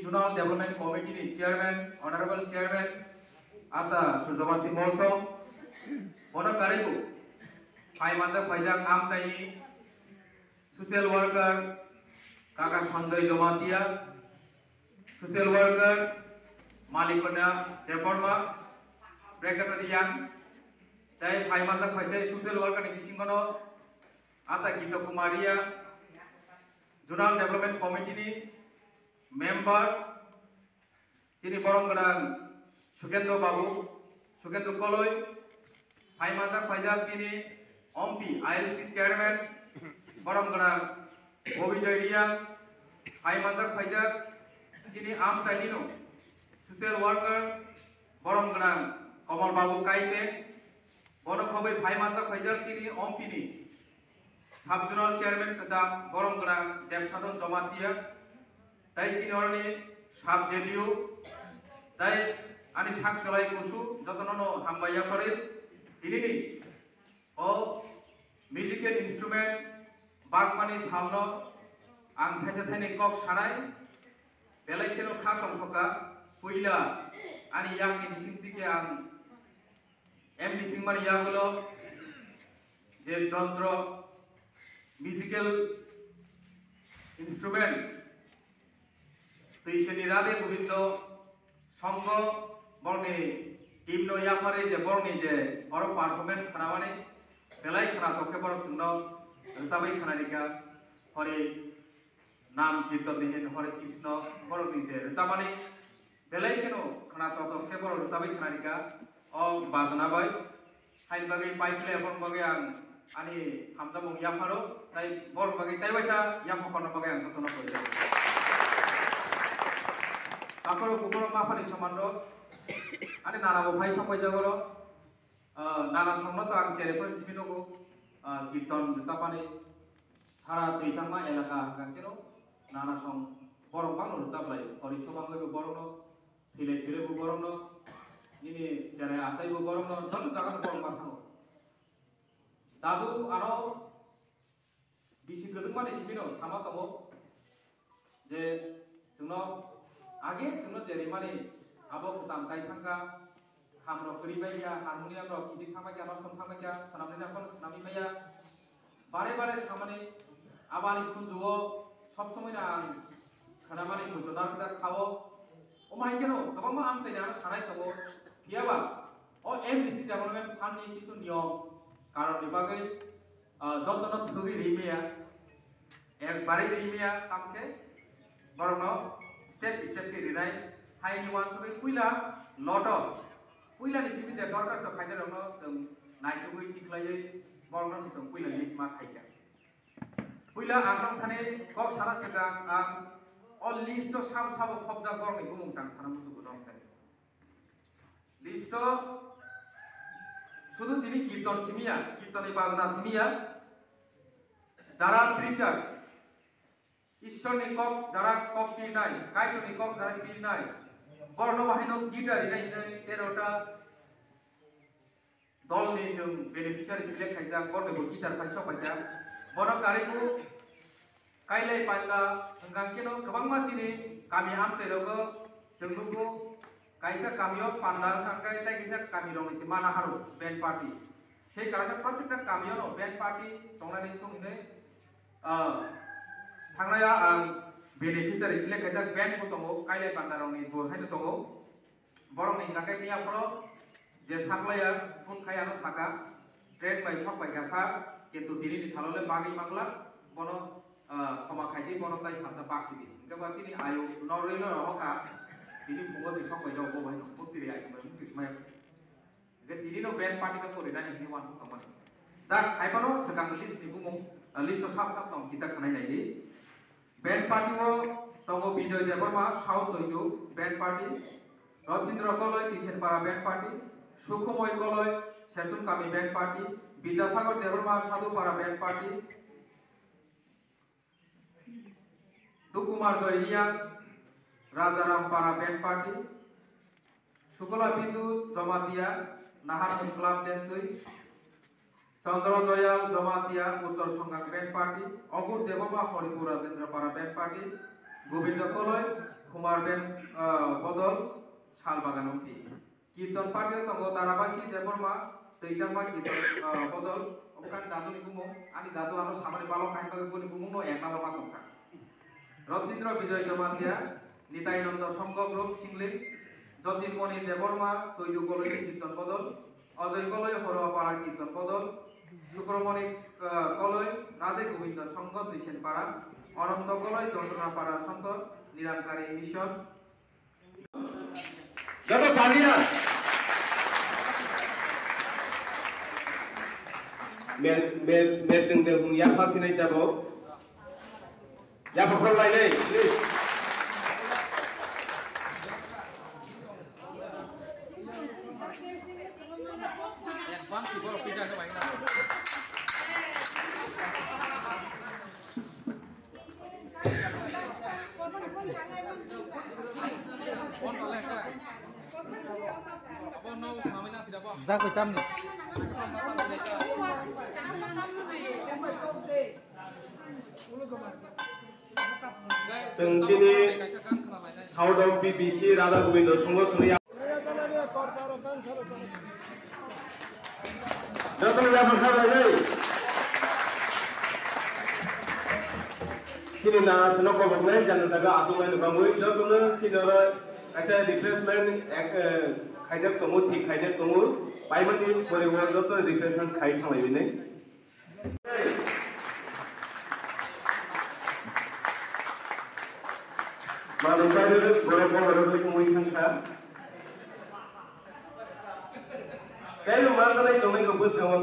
Zonal Development Committee Chairman, Honorable Chairman, Ata Sujawati Bolsong, Bono Karibu, Paimata Pajak Amtaini, Social Worker, Kaka Sandoy Domatia, Social Worker, Malikona Deporma, Breakfast Young, Dai Paimata Pajak Social Worker in Singono, Ata Gita Kumaria, Zonal Development Committee Member, Chini Borongran, Sukendo Babu, Sukendo Koloi, Paimata Pajak Chini, Ompi, ILC Chairman, Borongran, Bobijoy Riang, Paimata Pajak Chini Am Tailino, Social Worker, Borongran, Komor Babu Kaite, Bonokobe Paimata Pajak Chini Ompini, Sub-Zonal Chairman Kacam, Borongran, Depsadon Jomatia, Dai Chinorni, Sub JDU, Dai Ani Saksalai Kusu, Jotono Hambaya Farid, Dilini, O Musical Instrument, Bagmani Samno, Ang Thesatani Kok Sarai, Belakino Kakom Hoka, Puila, Ani Yang in Sintiki Ang MD Singmar Yagulo, J. Jondro, Musical Instrument, Tuishani Rade Govindo, Songo, Borni, Himno Yapare, Je Borni, Je, or performance Kanawani, Belai Kana Tokebor Sundo, Sabai Kanadika, Hori Nam Kirtan, Hori Krishna, Borni, Zamani, Belai Kano, Kanato Tokebor, Sabai Kanadika, or Bazanabai, Haibagi, Paikle, Borbagan, Ani Hamzamung Yaparo, like Borbagi, Taiwasa, Yapokonobagan, Sotono. Takoro Kukuro Mafani Samando, and Nana Pai Samajagoro, Nana Sonoto and Cherepon Siminogo, Kirton, Tapani, Sara Tuisama, Elaka, Kakino, Nana Song, Borobano, Tablay, Horishomango Borono, Tile Borono, Nini Jere Ataibu Borono, Tom Zagan Boromano. Dadu, Ano, Bisi Gudumani Simino, Samatamo, the Tuno. Again, to not Jeremani, above some Taitanga, Hamro Kribaya, Harmonia, Kijikamaja, from Hamaja, Sanamina, Sanamia, Bare Samani, Abali Kunzuo, Chopsomina, Kanamani Kuzunaka, Kao, O my Keno, the Bama Amsterdam, Sanako, Piava, or MBC Development Funny Kisunio, Karo Dibagay, Jotono Turi Rimia, Bari Rimia, Tamke, Borono. Step ke design high ni one so puila lot of puila ni simi je dorkas to final no some night to week tiklai bornon some puila list ma khaika puila amrong thane kok sara sega ang all list to sab khobja borni gumung sang sara musu gudong thane list to শুধু তিনি কীর্তন সিমিয়া কীর্তনী বাজনা সিমিয়া যারা preacher ঈশ্বর নিকক যারা cock পীর নাই Kyoto নিকক যারা পীর নাই বর্ণ বাহিনী গিটার নাই তেরোটা দল নিয়ে जों বেনিফিশিয়ারি সিলেক্ট খাইজা বর্ণ গিটার ফাইছো ফাইজা বর্ণ কারিকু কাইলাই পাইলা হंगां केनो गोबां मानसिनि गामि आमसेरोगो जों नुगो काइसा गामियाव पान्डा थांगाय ताइसा गामि दं मोनसे मानाहारु बेन्ड पार्टी সেই কারণে প্রত্যেকটা গামিयाव बेन्ड पार्टी दंनानै दंने थांनाया आं बेनिफिशियारि सिलेक्ट खायजा बेन्ड दङो काइले बान्दारावनि बहायनो दङो बरंनि जागाय मियाफोर जे साप्लायार फुन खायानो साका ट्रेड बाय सब बाय गासा किन्तु दिनैनि सालले बागै मांगला बनो खमा खायदि बनो ताइ सानजा बाक्सिदि गबाचिनि आयु नरैनो रहका दिनि फुगो से सब बाय दङो बाय मुक्तिरि आइ मुक्तिसमाय जे दिनिनो बेन्ड पार्टी को रिदानि नि वान कमन जा आइफानो सगां लिस्ट नि बुमु लिस्ट साब साब दं किसा खानाय नायदि बेन्ड पार्टी को तंगो विजय देवर्मा साउथ लइजो band party Rachindra Kalai Tisenpara band party Sukhamay Kalai Setunkami band party Vidyasagar Debbarma Sadhupara band party Dukumar Jairiya Rajarampara band party Shukla Bindu Jamatia Nahar club देसुई चंद्र दयाल जमातिया उत्तर संघांग बेन्ड पार्टी अगुर देवमा Haripur Rajendra para band party Govind Kalai Kumarben Bodol Salbaganumpi. Kirtan Patio Tongo Tarabasi Deborma, Tejama Kirtan Bodol, Okan Dadu Bumo, and Dadu Ano Samari Balo Kankabuni Bumo, and Nalamatonka. Rotsindra Vijay Jamatia, Nitainanda Songo Group Singling, Jotimoni Deborma, Toyu Koloy Kirtan Bodol, Ojoy Koloy Horapara Kirtan Bodol, Sukromoni Koloy, Rade Govinda Songo Tishen Para, Oranto Koloy, Jordana Para Santo, Nirankari Mission. Dapat kalian meeting dengan yang happy naik jabo, yang apa lain ni, please. Yang fancy baru pizza ke mana? Giác với tâm này. Từng sini Saudara BBC Radha Govinda Songo Sunia. Datang yang bersama lagi. Sini na senok komplain jangan taga atungan kamu. Datang sini orang ada refreshment Kajak tunggu, tik kajak tunggu. Payment ini परिवार जो तो refreshment खाई sama ini. Malam tadi tu berapa kemui sangka. Kalau malam tadi kami kebus dengan